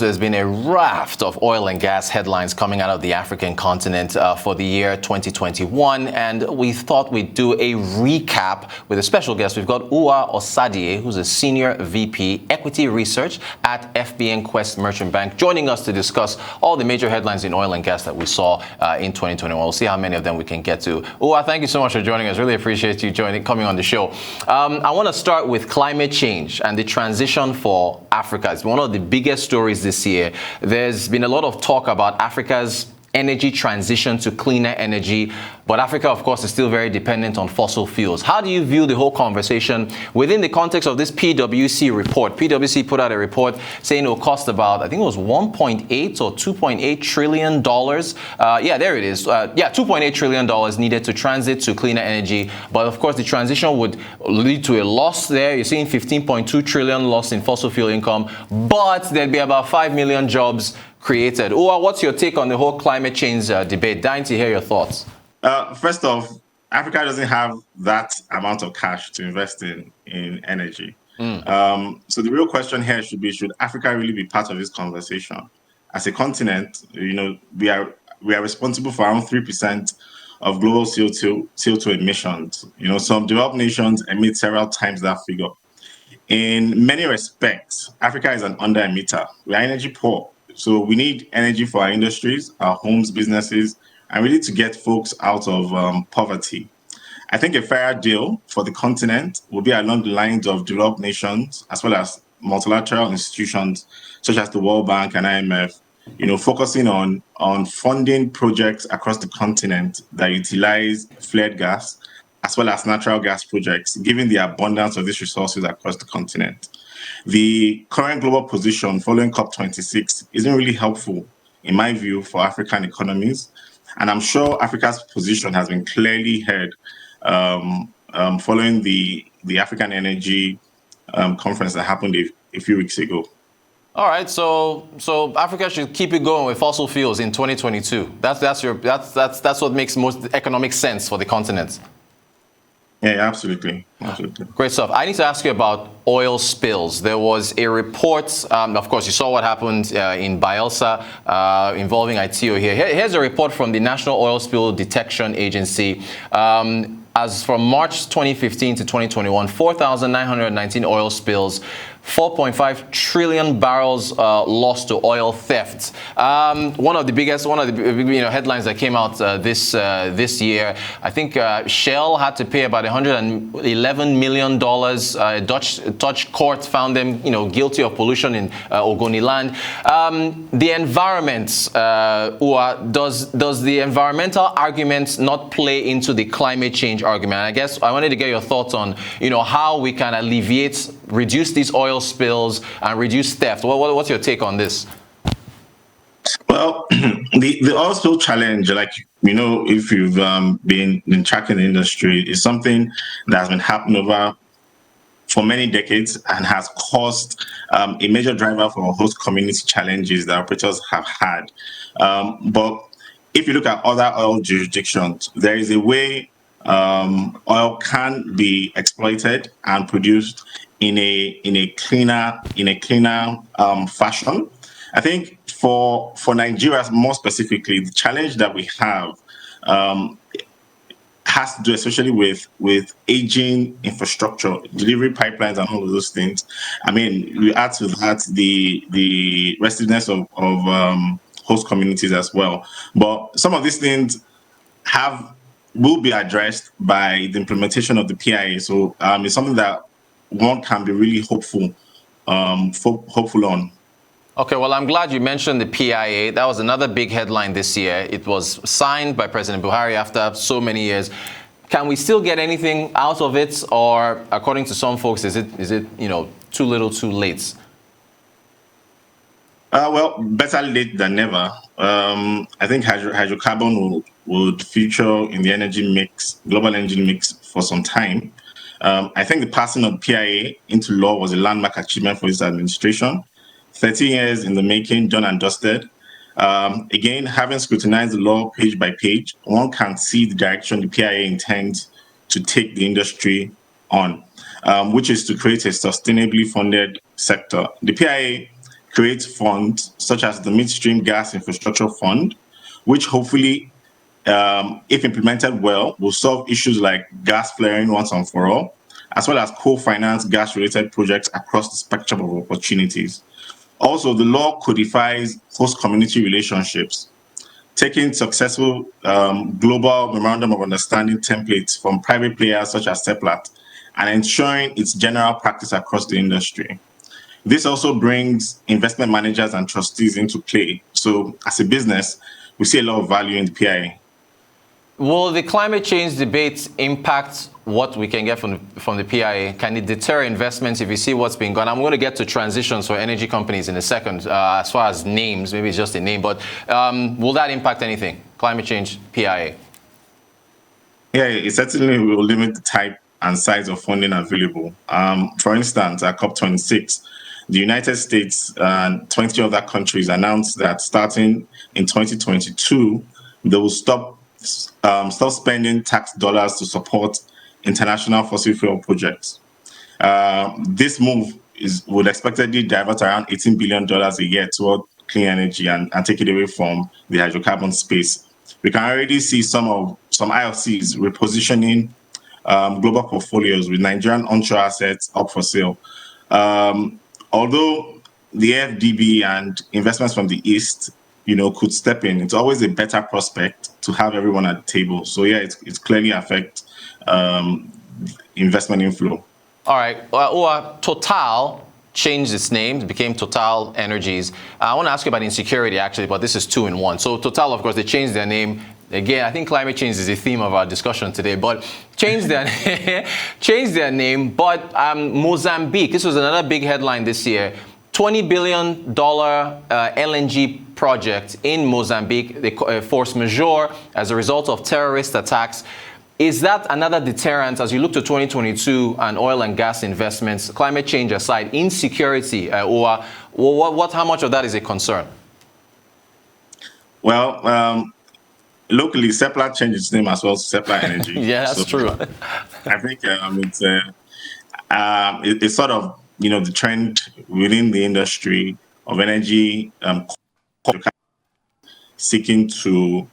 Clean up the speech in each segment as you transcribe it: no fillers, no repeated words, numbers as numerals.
There's been a raft of oil and gas headlines coming out of the African continent for the year 2021, and we thought we'd do a recap with a special guest. We've got Uwa Osadie, who's a Senior VP Equity Research at FBN Quest Merchant Bank, joining us to discuss all the major headlines in oil and gas that we saw in 2021. We'll see how many of them we can get to. Uwa, thank you so much for joining us. Really appreciate you coming on the show. I want to start with climate change and the transition for Africa. It's one of the biggest stories this year. There's been a lot of talk about Africa's energy transition to cleaner energy, but Africa, of course, is still very dependent on fossil fuels. How do you view the whole conversation within the context of this PwC report? PwC put out a report saying it will cost about, I think it was 1.8 or $2.8 trillion. Yeah, there it is. $2.8 trillion needed to transit to cleaner energy. But of course, the transition would lead to a loss there. You're seeing 15.2 trillion loss in fossil fuel income, but there'd be about 5 million jobs created. Uwa, what's your take on the whole climate change debate? Dying to hear your thoughts. First off, Africa doesn't have that amount of cash to invest in energy. So the real question here should Africa really be part of this conversation? As a continent, we are responsible for around 3% of global CO2 emissions. Some developed nations emit several times that figure. In many respects, Africa is an under-emitter. We are energy poor. So we need energy for our industries, our homes, businesses, and really to get folks out of poverty. I think a fair deal for the continent will be along the lines of developed nations, as well as multilateral institutions such as the World Bank and IMF, focusing on funding projects across the continent that utilize flared gas, as well as natural gas projects, given the abundance of these resources across the continent. The current global position following COP26 isn't really helpful, in my view, for African economies. And I'm sure Africa's position has been clearly heard following the African Energy Conference that happened a few weeks ago. All right, so Africa should keep it going with fossil fuels in 2022. That's what makes most economic sense for the continent. Yeah, absolutely. Great stuff. I need to ask you about oil spills. There was a report, of course, you saw what happened in Bayelsa involving ITO here. Here's a report from the National Oil Spill Detection Agency. As from March 2015 to 2021, 4,919 oil spills, 4.5 trillion barrels lost to oil theft. One of the biggest headlines that came out this year. I think Shell had to pay about $111 million. A Dutch court found them, guilty of pollution in Ogoniland. The environment, Uwa, does the environmental argument not play into the climate change argument? I guess I wanted to get your thoughts on, how we can reduce these oil spills and reduce theft. What's your take on this? Well, the oil spill challenge, if you've been tracking the industry, is something that has been happening over for many decades and has caused a major driver for host community challenges that operators have had. But if you look at other oil jurisdictions, there is a way oil can be exploited and produced in a cleaner fashion. I think for Nigeria more specifically, the challenge that we have has to do especially with aging infrastructure, delivery pipelines, and all of those things. I mean, we add to that the restiveness of host communities as well. But some of these things will be addressed by the implementation of the PIA. So it's something that one can be really hopeful on. Okay, well, I'm glad you mentioned the PIA. That was another big headline this year. It was signed by President Buhari after so many years. Can we still get anything out of it, or according to some folks, is it too little, too late? Well, better late than never. I think hydrocarbon would feature in the global energy mix for some time. I think the passing of PIA into law was a landmark achievement for this administration. 13 years in the making, done and dusted. Again, having scrutinized the law page by page, one can see the direction the PIA intends to take the industry on, which is to create a sustainably funded sector. The PIA create funds such as the Midstream Gas Infrastructure Fund, which hopefully, if implemented well, will solve issues like gas flaring once and for all, as well as co-finance gas-related projects across the spectrum of opportunities. Also, the law codifies host community relationships, taking successful global memorandum of understanding templates from private players such as Seplat and ensuring its general practice across the industry. This also brings investment managers and trustees into play. So as a business, we see a lot of value in the PIA. Will the climate change debate impact what we can get from the PIA? Can it deter investments if you see what's been gone? I'm going to get to transitions for energy companies in a second. As far as names, maybe it's just a name, but will that impact anything? Climate change, PIA? Yeah, it certainly will limit the type and size of funding available. For instance, at COP26, the United States and 20 other countries announced that starting in 2022, they will stop spending tax dollars to support international fossil fuel projects. This move would expectedly divert around $18 billion a year toward clean energy and take it away from the hydrocarbon space. We can already see some IOCs repositioning global portfolios with Nigerian onshore assets up for sale. Although the FDB and investments from the East, could step in, it's always a better prospect to have everyone at the table. So yeah, it's clearly affect investment inflow. All right. Total changed its name. It became Total Energies. I want to ask you about insecurity, actually, but this is two in one. So Total, of course, they changed their name. Again, I think climate change is the theme of our discussion today, but changed their name. But Mozambique, this was another big headline this year. $20 billion LNG project in Mozambique, force majeure as a result of terrorist attacks. Is that another deterrent as you look to 2022 and oil and gas investments, climate change aside, insecurity, or how much of that is a concern? Well, locally, Seplat changed its name as well to Seplat Energy. Yeah, that's true. I think it's sort of, the trend within the industry of energy seeking to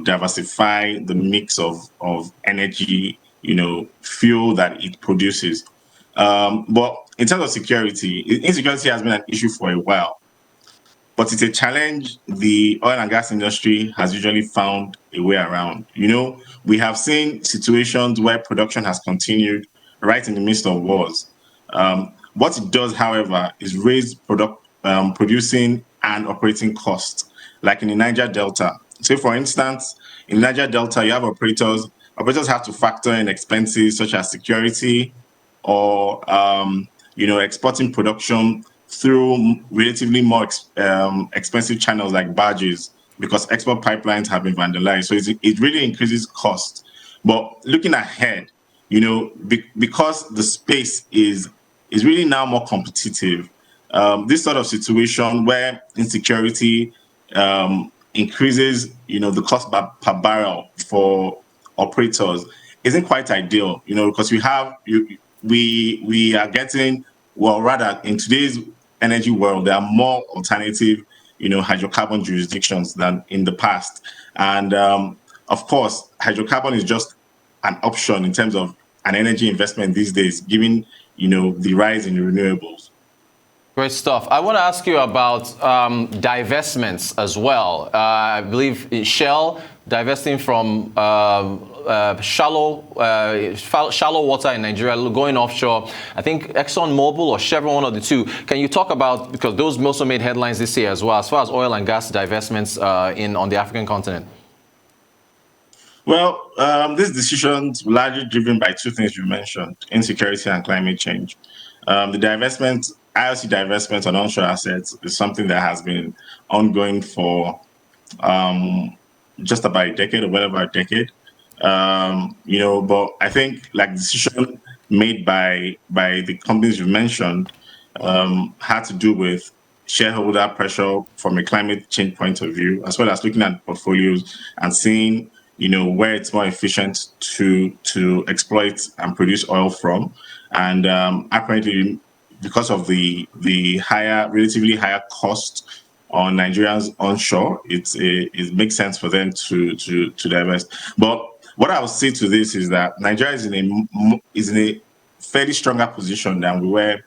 diversify the mix of energy, fuel that it produces. But in terms of security, insecurity has been an issue for a while. But it's a challenge the oil and gas industry has usually found a way around. We have seen situations where production has continued right in the midst of wars. What it does, however, is raise producing and operating costs, like in the Niger Delta. Say, for instance, in Niger Delta, you have operators. Operators have to factor in expenses such as security or, exporting production through relatively more expensive channels like barges, because export pipelines have been vandalized. So it really increases cost. But looking ahead, because the space is really now more competitive, this sort of situation where insecurity increases, the cost per barrel for operators isn't quite ideal, because we are getting, well, rather in today's energy world, there are more alternative, hydrocarbon jurisdictions than in the past. And of course, hydrocarbon is just an option in terms of an energy investment these days, given, the rise in renewables. Great stuff. I want to ask you about divestments as well. I believe Shell divesting from shallow water in Nigeria, going offshore. I think ExxonMobil or Chevron, one of the two. Can you talk about, because those also made headlines this year as well, as far as oil and gas divestments on the African continent? Well, these decisions were largely driven by two things you mentioned: insecurity and climate change. The divestment, IOC divestment on onshore assets, is something that has been ongoing for just about a decade, or whatever a decade. But I think like decision made by the companies you mentioned had to do with shareholder pressure from a climate change point of view, as well as looking at portfolios and seeing where it's more efficient to exploit and produce oil from. And apparently because of the relatively higher cost on Nigerians onshore, it makes sense for them to divest. But what I would say to this is that Nigeria is in a fairly stronger position than we were,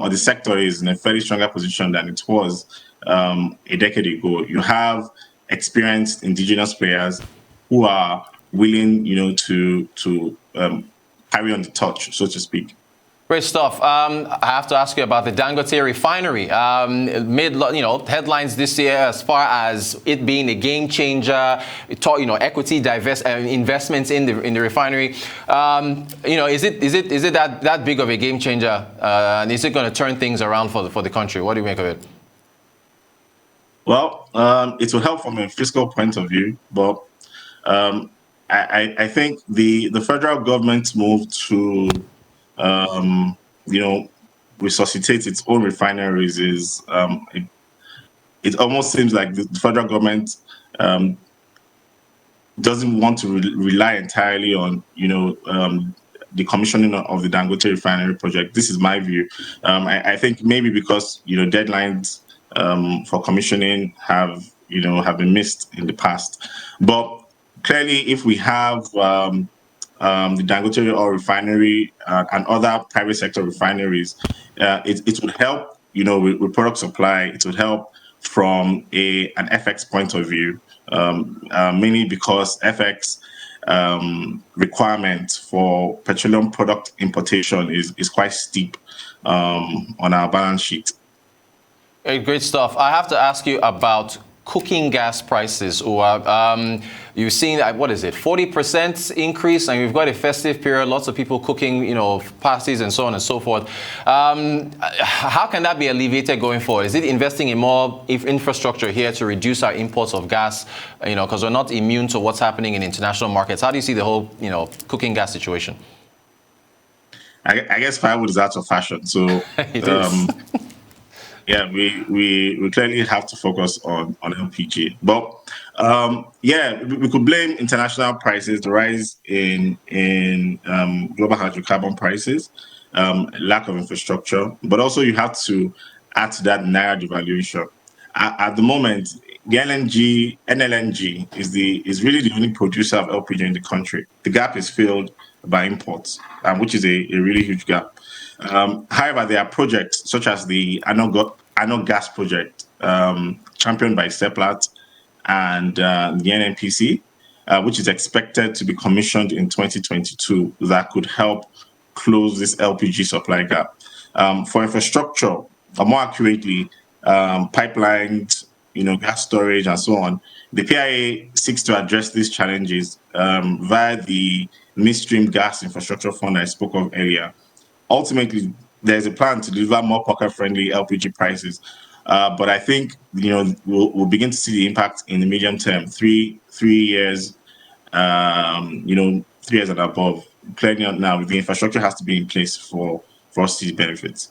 or the sector is in a fairly stronger position than it was a decade ago. You have experienced indigenous players who are willing, to carry on the torch, so to speak. Great stuff. I have to ask you about the Dangote Refinery. It made headlines this year as far as it being a game changer. It taught equity investments in the refinery. Is it that big of a game changer? And is it going to turn things around for the country? What do you make of it? Well, it will help from a fiscal point of view, but I think the federal government's move to resuscitate its own refineries is it almost seems like the federal government doesn't want to rely entirely on the commissioning of the Dangote refinery project. This is my view. I think maybe because deadlines for commissioning have been missed in the past, but clearly if we have the Dangote oil refinery and other private sector refineries, it would help, with product supply. It would help from an FX point of view, mainly because FX requirement for petroleum product importation is quite steep on our balance sheet. Great stuff. I have to ask you about cooking gas prices, or you've seen, 40% increase, and we've got a festive period, lots of people cooking, parties and so on and so forth. How can that be alleviated going forward? Is it investing in more infrastructure here to reduce our imports of gas, because we're not immune to what's happening in international markets? How do you see the whole, cooking gas situation? I guess firewood is out of fashion, so it is. Yeah, we clearly have to focus on LPG. But we could blame international prices, the rise in global hydrocarbon prices, lack of infrastructure, but also you have to add to that Naira devaluation. At the moment, the NLNG is really the only producer of LPG in the country. The gap is filled by imports, which is a really huge gap. However, there are projects such as the ANOH gas project, championed by Seplat and the NNPC, which is expected to be commissioned in 2022, that could help close this LPG supply gap. For infrastructure, or more accurately, pipelines, gas storage, and so on, the PIA seeks to address these challenges via the Midstream Gas Infrastructure Fund I spoke of earlier. Ultimately, there's a plan to deliver more pocket-friendly LPG prices, but I think we'll begin to see the impact in the medium term, 3 years, 3 years and above. Clearly, now the infrastructure has to be in place for us to see benefits.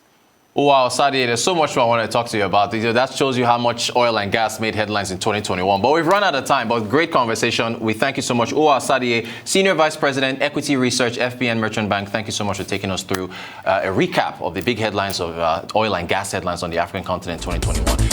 Wow, Sadi, there's so much more I want to talk to you about. That shows you how much oil and gas made headlines in 2021. But we've run out of time. But great conversation. We thank you so much. Uwa Sadi, Senior Vice President, Equity Research, FBN Merchant Bank. Thank you so much for taking us through a recap of the big headlines of oil and gas headlines on the African continent 2021.